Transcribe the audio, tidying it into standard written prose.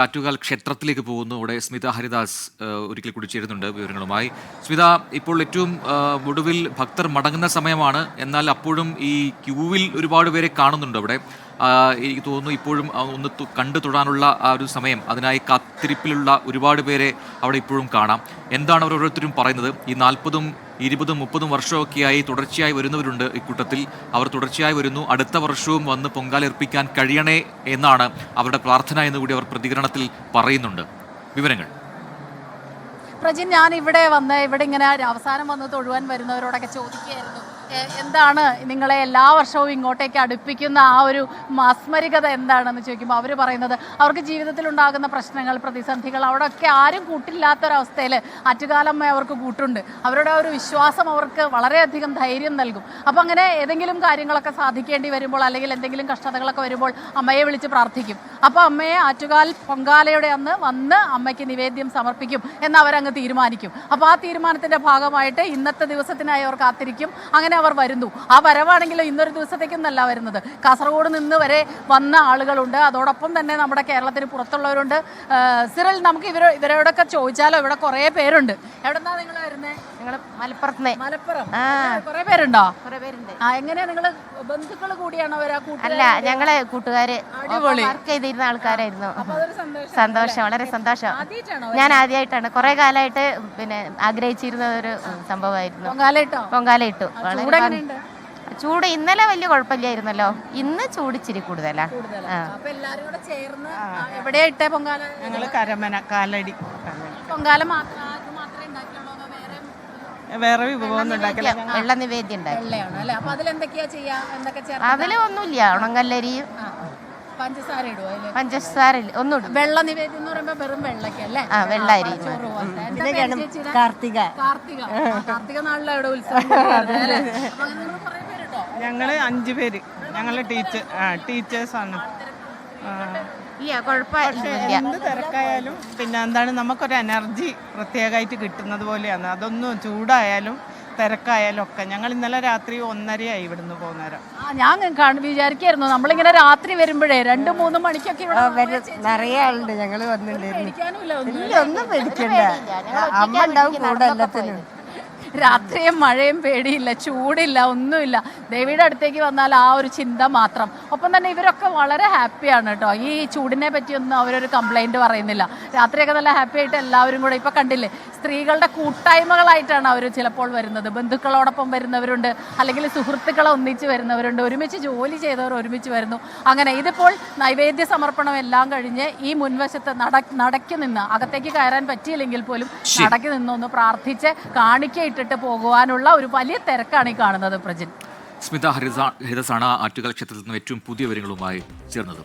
ആറ്റുകാൽ ക്ഷേത്രത്തിലേക്ക് പോകുന്നു. അവിടെ സ്മിത ഹരിദാസ് ഒരിക്കൽ കൂടി ചേരുന്നുണ്ട് വിവരങ്ങളുമായി. സ്മിത, ഇപ്പോൾ ഏറ്റവും ഒടുവിൽ ഭക്തർ മടങ്ങുന്ന സമയമാണ്. എന്നാൽ അപ്പോഴും ഈ ക്യൂവിൽ ഒരുപാട് പേരെ കാണുന്നുണ്ട് അവിടെ. എനിക്ക് തോന്നുന്നു ഇപ്പോഴും ഒന്ന് കണ്ടു തൊടാനുള്ള ആ ഒരു സമയം, അതിനായി കാത്തിരിപ്പിലുള്ള ഒരുപാട് പേരെ അവിടെ ഇപ്പോഴും കാണാം. എന്താണ് അവർ ഓരോരുത്തരും പറയുന്നത്? ഈ 40, 20, 30 വർഷമൊക്കെയായി തുടർച്ചയായി വരുന്നവരുണ്ട് ഇക്കൂട്ടത്തിൽ. അവർ തുടർച്ചയായി വരുന്നു. അടുത്ത വർഷവും വന്ന് പൊങ്കാലർപ്പിക്കാൻ കഴിയണേ എന്നാണ് അവരുടെ പ്രാർത്ഥന എന്നുകൂടി അവർ പ്രതികരണത്തിൽ പറയുന്നുണ്ട്. വിവരങ്ങൾ പ്രജിൻ, ഞാൻ ഇവിടെ ഇങ്ങനെ അവസാനം വന്ന് തൊഴുവാൻ വരുന്നവരോടൊക്കെ ചോദിക്കുകയായിരുന്നു, എന്താണ് നിങ്ങളെ എല്ലാ വർഷവും ഇങ്ങോട്ടേക്ക് അടുപ്പിക്കുന്ന ആ ഒരു മാസ്മരികത എന്താണെന്ന് ചോദിക്കുമ്പോൾ അവർ പറയുന്നത് അവർക്ക് ജീവിതത്തിലുണ്ടാകുന്ന പ്രശ്നങ്ങൾ, പ്രതിസന്ധികൾ അവിടെയൊക്കെ ആരും കൂട്ടില്ലാത്തൊരവസ്ഥയിൽ ആറ്റുകാലമ്മ അവർക്ക് കൂട്ടുണ്ട്. അവരുടെ ഒരു വിശ്വാസം അവർക്ക് വളരെയധികം ധൈര്യം നൽകും. അപ്പം അങ്ങനെ ഏതെങ്കിലും കാര്യങ്ങളൊക്കെ സാധിക്കേണ്ടി വരുമ്പോൾ അല്ലെങ്കിൽ എന്തെങ്കിലും കഷ്ടതകളൊക്കെ വരുമ്പോൾ അമ്മയെ വിളിച്ച് പ്രാർത്ഥിക്കും. അപ്പോൾ അമ്മയെ ആറ്റുകാൽ പൊങ്കാലയുടെ അന്ന് വന്ന് അമ്മയ്ക്ക് നിവേദ്യം സമർപ്പിക്കും എന്ന് അവരങ്ങ് തീരുമാനിക്കും. അപ്പോൾ ആ തീരുമാനത്തിൻ്റെ ഭാഗമായിട്ട് ഇന്നത്തെ ദിവസത്തിനായി അവർ കാത്തിരിക്കും. അങ്ങനെ അവർ വരുന്നു. ആ വരവാണെങ്കിലും ഇന്നൊരു ദിവസത്തേക്കൊന്നല്ല വരുന്നത്. കാസർഗോഡ് നിന്ന് വരെ വന്ന ആളുകളുണ്ട്. അതോടൊപ്പം തന്നെ നമ്മുടെ കേരളത്തിന് പുറത്തുള്ളവരുണ്ട്. സിറിൽ, നമുക്ക് ഇവരോടൊക്കെ ചോദിച്ചാലോ? ഇവിടെ കുറേ പേരുണ്ട്. എവിടെന്നാ നിങ്ങൾ വരുന്നത്? ഞങ്ങൾ മലപ്പുറത്ത്. മലപ്പുറം. കുറേ പേരുണ്ടോ? കുറേ പേരുണ്ട്. എങ്ങനെയാ, നിങ്ങൾ ബന്ധുക്കൾ കൂടിയാണോ വരാ? അല്ല, ഞങ്ങള് കൂട്ടുകാര് വർക്ക് ചെയ്തിരുന്ന ആൾക്കാരായിരുന്നു. സന്തോഷം, വളരെ സന്തോഷം. ഞാൻ ആദ്യമായിട്ടാണ്, കുറെ കാലമായിട്ട് ആഗ്രഹിച്ചിരുന്ന ഒരു സംഭവമായിരുന്നു. പൊങ്കാല ഇട്ടു. ചൂട് ഇന്നലെ വലിയ കുഴപ്പമില്ലായിരുന്നല്ലോ. ഇന്ന് ചൂട് ഇച്ചിരി കൂടുതലാ. എവിടെയായിട്ടേ പൊങ്കാല? ഞങ്ങള് കരമന കാലടി. പൊങ്കാല വേറെ വിഭവം ഉണ്ടാക്കില്ല, വെള്ള നിവേദ്യം ഉണ്ടാക്കി. അതില് ഒന്നുമില്ല, ഉണങ്ങല്ലരിയും പഞ്ചസാര ഇടുവോ? പഞ്ചസാര ഒന്നും. വെള്ള നിവേദ്യം എന്ന് പറയുമ്പോ വെറും വെള്ളക്കല്ലേ? വെള്ള അരി. കാർത്തിക നാളിലെ ഇവിടെ ഉത്സവം. ഞങ്ങള് 5 പേര്. ഞങ്ങള് ടീച്ചേഴ്സാണ്. ഇല്ല, കുഴപ്പമില്ല. എന്ത് തിരക്കായാലും എന്താണ് നമുക്കൊരു എനർജി പ്രത്യേകമായിട്ട് കിട്ടുന്നത് പോലെയാണ്. അതൊന്നും ചൂടായാലും തിരക്കായാലും ഒക്കെ. ഞങ്ങൾ ഇന്നലെ രാത്രി 1:30 ഇവിടുന്ന് പോകുന്നേരം. ഞാൻ വിചാരിക്കായിരുന്നു നമ്മളിങ്ങനെ രാത്രി വരുമ്പോഴേ 2-3 മണിക്കൊക്കെ നിറയെ ആളുണ്ട്. ഞങ്ങൾ വന്നിട്ടുണ്ടായിരുന്നു. ഒന്നും പേടിക്കണ്ട, അമ്മ ഉണ്ടാവും കൂടെ എല്ലാത്തിനും. രാത്രിയും മഴയും പേടിയില്ല, ചൂടില്ല, ഒന്നുമില്ല. ദേവിയുടെ അടുത്തേക്ക് വന്നാൽ ആ ഒരു ചിന്ത മാത്രം. ഒപ്പം തന്നെ ഇവരൊക്കെ വളരെ ഹാപ്പിയാണ് കേട്ടോ. ഈ ചൂടിനെ പറ്റിയൊന്നും അവരൊരു കംപ്ലൈൻറ്റ് പറയുന്നില്ല. രാത്രിയൊക്കെ നല്ല ഹാപ്പി ആയിട്ട് എല്ലാവരും കൂടെ, ഇപ്പം കണ്ടില്ലേ, സ്ത്രീകളുടെ കൂട്ടായ്മകളായിട്ടാണ് അവർ ചിലപ്പോൾ വരുന്നത്. ബന്ധുക്കളോടൊപ്പം വരുന്നവരുണ്ട്, അല്ലെങ്കിൽ സുഹൃത്തുക്കളെ ഒന്നിച്ച് വരുന്നവരുണ്ട്, ഒരുമിച്ച് ജോലി ചെയ്തവർ ഒരുമിച്ച് വരുന്നു. അങ്ങനെ ഇതിപ്പോൾ നൈവേദ്യ സമർപ്പണം എല്ലാം കഴിഞ്ഞ് ഈ മുൻവശത്ത് നടക്കി നിന്ന്, അകത്തേക്ക് കയറാൻ പറ്റിയില്ലെങ്കിൽ പോലും നടക്കി നിന്നൊന്ന് പ്രാർത്ഥിച്ച് കാണിക്കയിട്ട് പോകുവാനുള്ള ഒരു വലിയ തിരക്കാണ് ഈ കാണുന്നത്. പ്രജിൻ, സ്മിത ഹരിദാസാണ് ആറ്റുകാൽ ക്ഷേത്രത്തിൽ നിന്ന് ഏറ്റവും പുതിയ വിവരങ്ങളുമായി ചേർന്നത്.